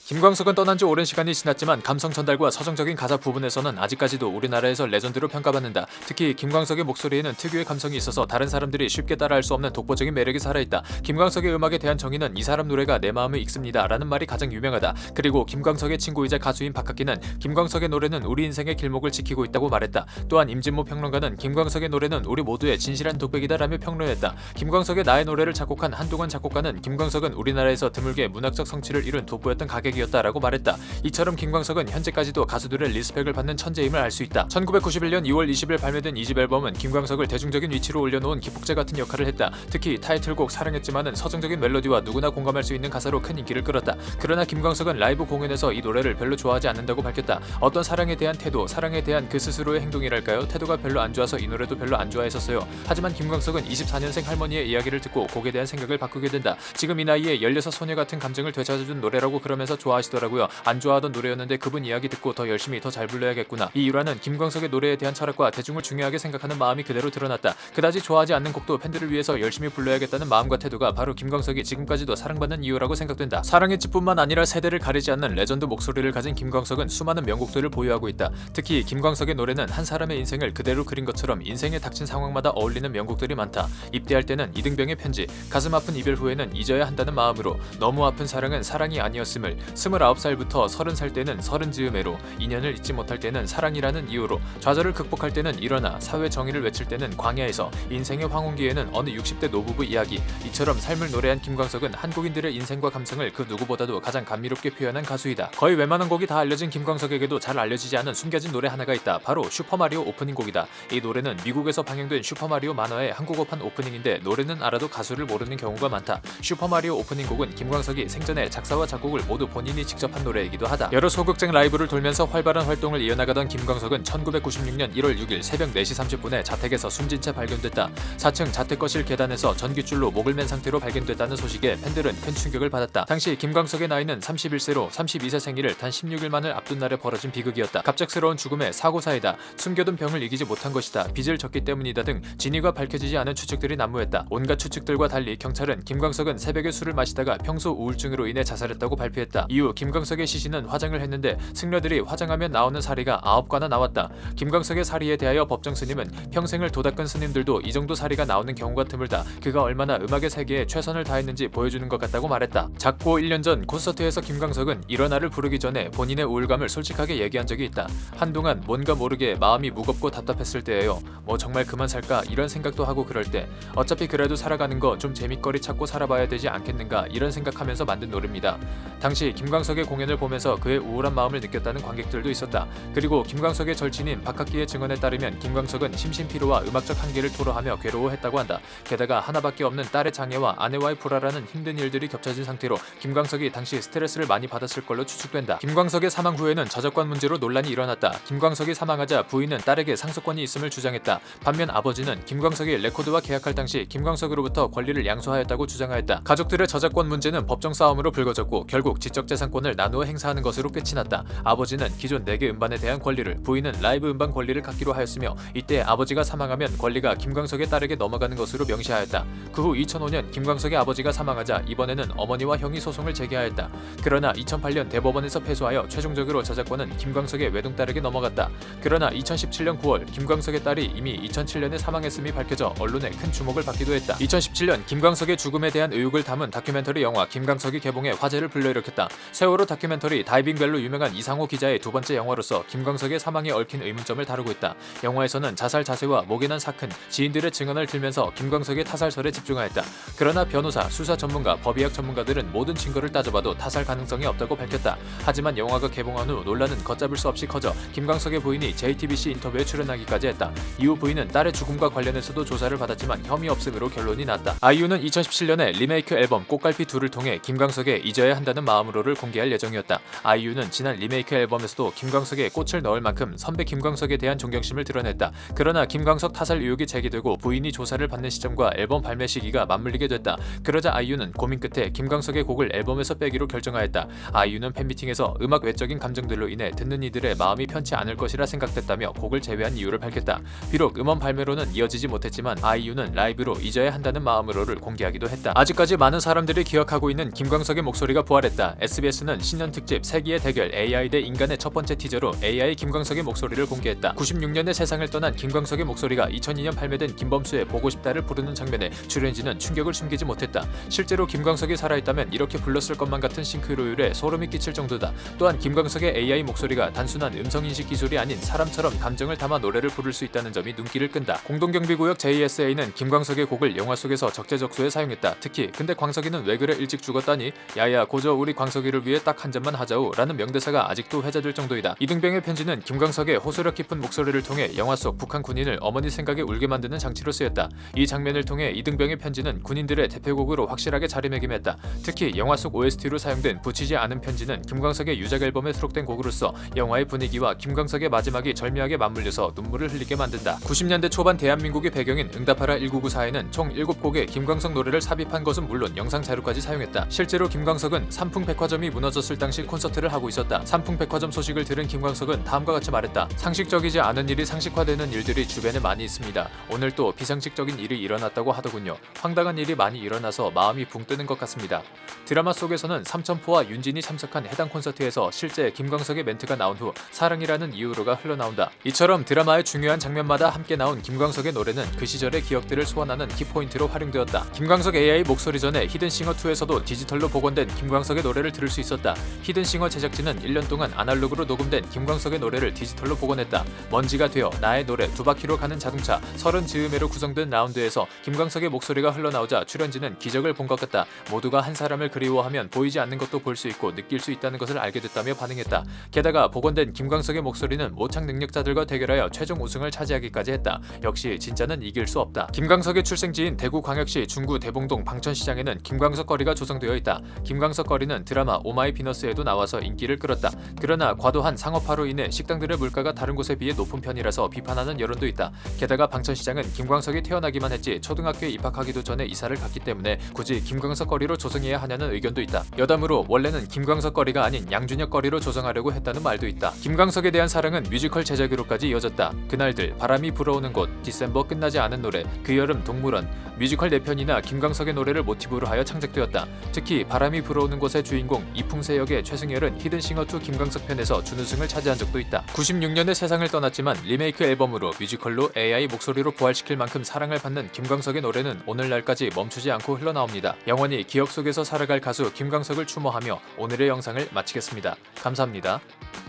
김광석은 떠난 지 오랜 시간이 지났지만 감성 전달과 서정적인 가사 부분에서는 아직까지도 우리나라에서 레전드로 평가받는다. 특히 김광석의 목소리에는 특유의 감성이 있어서 다른 사람들이 쉽게 따라할 수 없는 독보적인 매력이 살아있다. 김광석의 음악에 대한 정의는 이 사람 노래가 내 마음을 읽습니다 라는 말이 가장 유명하다. 그리고 김광석의 친구이자 가수인 박학기는 김광석의 노래는 우리 인생의 길목을 지키고 있다고 말했다. 또한 임진모 평론가는 김광석의 노래는 우리 모두의 진실한 독백이다 라며 평론했다. 김광석의 나의 노래를 작곡한 한동원 작곡가는 김광석은 우리나라에서 드물게 문학적 성취를 이룬 돋보였던 가객이었다라고 말했다. 이처럼 김광석은 현재까지도 가수들의 리스펙을 받는 천재임을 알 수 있다. 1991년 2월 20일 발매된 2집 앨범은 김광석을 대중적인 위치로 올려놓은 기폭제 같은 역할을 했다. 특히 타이틀곡 사랑했지만은 서정적인 멜로디와 누구나 공감할 수 있는 가사로 큰 인기를 끌었다. 그러나 김광석은 라이브 공연에서 이 노래를 별로 좋아하지 않는다고 밝혔다. 어떤 사랑에 대한 태도, 사랑에 대한 그 스스로의 행동이랄까요? 태도가 별로 안 좋아서 이 노래도 별로 안 좋아했었어요. 하지만 김광석은 24년생 할머니의 이야기를 듣고 곡에 대한 생각을 바꾸게 된다. 지금 이 나이에 16 소녀 같은 감정을 되찾아준 노래라고 그러면서 좋아하시더라고요. 안 좋아하던 노래였는데 그분 이야기 듣고 더 열심히 더 잘 불러야겠구나. 이 일화는 김광석의 노래에 대한 철학과 대중을 중요하게 생각하는 마음이 그대로 드러났다. 그다지 좋아하지 않는 곡도 팬들을 위해서 열심히 불러야겠다는 마음과 태도가 바로 김광석이 지금까지도 사랑받는 이유라고 생각된다. 사랑했지뿐만 아니라 세대를 가리지 않는 레전드 목소리를 가진 김광석은 수많은 명곡들을 보유하고 있다. 특히 김광석의 노래는 한 사람의 인생을 그대로 그린 것처럼 인생에 닥친 상황마다 어울리는 명곡들이 많다. 입대할 때는 이등병의 편지, 가슴 아픈 이별 후에는 잊어야 한다는 마음으로, 너무 아픈 사랑은 사랑이 아니었음을, 29살부터 30살 때는 서른 즈음에로, 인연을 잊지 못할 때는 사랑이라는 이유로, 좌절을 극복할 때는 일어나, 사회 정의를 외칠 때는 광야에서, 인생의 황혼기에는 어느 60대 노부부 이야기. 이처럼 삶을 노래한 김광석은 한국인들의 인생과 감성을 그 누구보다도 가장 감미롭게 표현한 가수이다. 거의 웬만한 곡이 다 알려진 김광석에게도 잘 알려지지 않은 숨겨진 노래 하나가 있다. 바로 슈퍼마리오 오프닝 곡이다. 이 노래는 미국에서 방영된 슈퍼마리오 만화의 한국어판 오프닝인데 노래는 알아도 가수를 모르는 경우가 많다. 슈퍼마리오 오프닝 곡은 김광석이 생전에 작사와 작곡을 모두 본인이 직접 한 노래이기도 하다. 여러 소극장 라이브를 돌면서 활발한 활동을 이어나가던 김광석은 1996년 1월 6일 새벽 4시 30분에 자택에서 숨진 채 발견됐다. 4층 자택거실 계단에서 전깃줄로 목을 맨 상태로 발견됐다는 소식에 팬들은 큰 충격을 받았다. 당시 김광석의 나이는 31세로 32세 생일을 단 16일만을 앞둔 날에 벌어진 비극이었다. 갑작스러운 죽음에 사고사이다. 숨겨둔 병을 이기지 못한 것이다. 빚을 졌기 때문이다 등 진위가 밝혀지지 않은 추측들이 난무했다. 온갖 추측들과 달리 경찰은 김광석은 새벽에 술을 마시다가 평소 우울증으로 인해 자살했다고 발표했다. 이후 김광석의 시신은 화장을 했는데 승려들이 화장하면 나오는 사리가 9가나 나왔다. 김광석의 사리에 대하여 법정 스님은 평생을 도닦은 스님들도 이 정도 사리가 나오는 경우가 드물다. 그가 얼마나 음악의 세계에 최선을 다했는지 보여주는 것 같다고 말했다. 작고 1년 전 콘서트에서 김광석은 일어나를 부르기 전에 본인의 우울감을 솔직하게 얘기한 적이 있다. 한동안 뭔가 모르게 마음이 무겁고 답답했을 때예요. 뭐 정말 그만 살까 이런 생각도 하고 그럴 때, 어차피 그래도 살아가는 거 좀 재밌거리 찾고 살아봐야 되지 않겠는가 이런 생각하면서 만든 노래입니다. 당시 김광석의 공연을 보면서 그의 우울한 마음을 느꼈다는 관객들도 있었다. 그리고 김광석의 절친인 박학기의 증언에 따르면 김광석은 심신피로와 음악적 한계를 토로하며 괴로워했다고 한다. 게다가 하나밖에 없는 딸의 장애와 아내와의 불화라는 힘든 일들이 겹쳐진 상태로 김광석이 당시 스트레스를 많이 받았을 걸로 추측된다. 김광석의 사망 후에는 저작권 문제로 논란이 일어났다. 김광석이 사망하자 부인은 딸에게 상속권이 있음을 주장했다. 반면 아버지는 김광석이 레코드와 계약할 당시 김광석으로부터 권리를 양수하였다고 주장하였다. 가족들의 저작권 문제는 법정 싸움으로 불거졌고 결국 지적재산권을 나누어 행사하는 것으로 끝이 났다. 아버지는 기존 4개 음반에 대한 권리를, 부인은 라이브 음반 권리를 갖기로 하였으며 이때 아버지가 사망하면 권리가 김광석의 딸에게 넘어가는 것으로 명시하였다. 그 후 2005년 김광석의 아버지가 사망하자 이번에는 어머니와 형이 소송을 제기하였다. 그러나 2008년 대법원에서 패소하여 최종적으로 저작권은 김광석의 외동딸에게 넘어갔다. 그러나 2017년 9월 김광석의 딸이 이미 2007년에 사망했음이 밝혀져 언론의 큰 주목을 받기도 했다. 2017년 김광석의 죽음에 대한 의혹을 담은 다큐멘터리 영화 김광석이 개봉해 화제를 불러일으켰다. 세월호 다큐멘터리 다이빙벨로 유명한 이상호 기자의 두 번째 영화로서 김광석의 사망에 얽힌 의문점을 다루고 있다. 영화에서는 자살 자세와 목에 난 사큰, 지인들의 증언을 들면서 김광석의 타살설에 집중하였다. 그러나 변호사, 수사 전문가, 법의학 전문가들은 모든 증거를 따져봐도 타살 가능성이 없다고 밝혔다. 하지만 영화가 개봉한 후 논란은 걷잡을 수 없이 커져 김광석의 부인이 JTBC 인터뷰에 출연하기까지 했다. 이후 부인은 딸의 죽음과 관련해서도 조사를 받았지만 혐의 없음으로 결론이 났다. 아이유는 2017년에 리메이크 앨범 꽃갈피 2를 통해 김광석의 잊어야 한다는 마음으로를 공개할 예정이었다. 아이유는 지난 리메이크 앨범에서도 김광석에 꽃을 넣을 만큼 선배 김광석에 대한 존경심을 드러냈다. 그러나 김광석 타살 의혹이 제기되고 부인이 조사를 받는 시점과 앨범 발매 시기가 맞물리게 됐다. 그러자 아이유는 고민 끝에 김광석의 곡을 앨범에서 빼기로 결정하였다. 아이유는 팬미팅에서 음악 외적인 감정들로 인해 듣는 이들의 마음이 편치 않을 것이라 생각됐다며 곡을 제외한 이유를 밝혔다. 비록 음원 발매로는 이어지지 못했지만 아이유는 라이브로 잊어야 한다는 마음으로를 공개하기도 했다. 아직까지 많은 사람들이 기억하고 있는 김광석의 목소리가 부활했다. SBS는 신년 특집 세기의 대결 AI 대 인간의 첫 번째 티저로 AI 김광석의 목소리를 공개했다. 96년에 세상을 떠난 김광석의 목소리가 2002년 발매된 김범수의 보고 싶다를 부르는 장면에 출연진은 충격을 숨기지 못했다. 실제로 김광석이 살아있다면 이렇게 불렀을 것만 같은 싱크로율에 소름이 끼칠 정도다. 또한 김광석의 AI 목소리가 단순한 음성인식 기술이 아닌 사람처럼 감정을 담아 노래를 부를 수 있다는 점이 눈길을 끈다. 공동경비구역 JSA는 김광석의 곡을 영화 속에서 적재적소에 사용했다. 특히 근데 광석이는 왜 그래 일찍 죽었다니? 야야 고저 우리 광석이를 위해 딱 한 잔만 하자우 라는 명대사가 아직도 회자될 정도이다. 이등병의 편지는 김광석의 호소력 깊은 목소리를 통해 영화 속 북한 군인을 어머니 생각에 울게 만드는 장치로 쓰였다. 이 장면을 통해 이등병의 편지는 군인들의 대표곡으로 확실하게 자리매김했다. 특히 영화 속 OST로 사용된 붙이지 않은 편지는 김광석의 유작 앨범에 수록된 곡으로서 영화의 분위기와 김광석의 마지막이 절묘하게 맞물려서 눈물을 흘리게 만든다. 90년대 초반 대한민국의 배경인 응답하라 1994에는 총 7곡의 김광석 노래를 삽입한 것은 물론 영상 자료까지 사용했다. 실제로 김광석은 삼풍백화점이 무너졌을 당시 콘서트를 하고 있었다. 삼풍백화점 소식을 들은 김광석은 다음과 같이 말했다. 상식적이지 않은 일이 상식화되는 일들이 주변에 많이 있습니다. 오늘 또 비상식적인 일이 일어났다고 하더군요. 황당한 일이 많이 일어나서 마음이 붕 뜨는 것 같습니다. 드라마 속에서는 삼천포와 윤진이 참석한 해당 콘서트에서 실제 김광석의 멘트가 나온 후 사랑이라는 이유로가 흘러나온다. 이처럼 드라마의 중요한 장면마다 함께 나온 김광석의 노래는 그 시절의 기억들을 소환하는 키포인트로 활용되었다. 김광석 AI 목소리 전에 히든싱어2에서도 디지털로 복원된 김광석의 노래를 들을 수 있었다. 히든싱어 제작진은 1년 동안 아날로그로 녹음된 김광석의 노래를 디지털로 복원했다. 먼지가 되어 나의 노래 두 바퀴로 가는 자동차 30즈음으로 구성된 라운드에서 김광석의 목소리가 흘러나오자 출연진은 기적을 본 것 같다. 모두가 한 사람을 그리워하면 보이지 않는 것도 볼 수 있고 느낄 수 있다는 것을 알게 됐다며 반응했다. 게다가 복원된 김광석의 목소리는 모창 능력자들과 대결하여 최종 우승을 차지하기까지 했다. 역시 진짜는 이길 수 없다. 김광석의 출생지인 대구광역시 중구 대봉동 방천시장에는 김광석 거리가 조성되어 있다. 김광석 거리는 드라마 오마이 비너스에도 나와서 인기를 끌었다. 그러나 과도한 상업화로 인해 식당들의 물가가 다른 곳에 비해 높은 편이라서 비판하는 여론도 있다. 게다가 방천시장은 김광석이 태어나기만 했지 초등학교에 입학하기도 전에 이사를 갔기 때문에 굳이 김광석 거리로 조성해야 하냐는 의견도 있다. 여담으로 원래는 김광석 거리가 아닌 양준혁 거리로 조성하려고 했다는 말도 있다. 김광석에 대한 사랑은 뮤지컬 제작으로까지 이어졌다. 그날들, 바람이 불어오는 곳, 디셈버 끝나지 않은 노래, 그 여름 동물원, 뮤지컬 4편이나 김광석의 노래를 모티브로 하여 창작되었다. 특히 바람이 불어오는 곳의 주인공 이풍세 역의 최승열은 히든싱어2 김광석 편에서 준우승을 차지한 적도 있다. 96년에 세상을 떠났지만 리메이크 앨범으로 뮤지컬로 AI 목소리로 부활시킬 만큼 사랑을 받는 김광석의 노래는 오늘날까지 멈추지 않고 흘러나옵니다. 영원히 기억 속에서 살아갈 가수 김광석을 추모하며 오늘의 영상을 마치겠습니다. 감사합니다.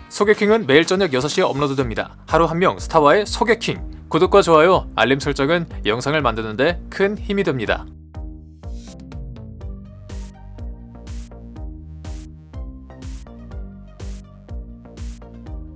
소개킹은 매일 저녁 6시에 업로드됩니다. 하루 한 명 스타와의 소개킹. 구독과 좋아요, 알림 설정은 영상을 만드는데 큰 힘이 됩니다.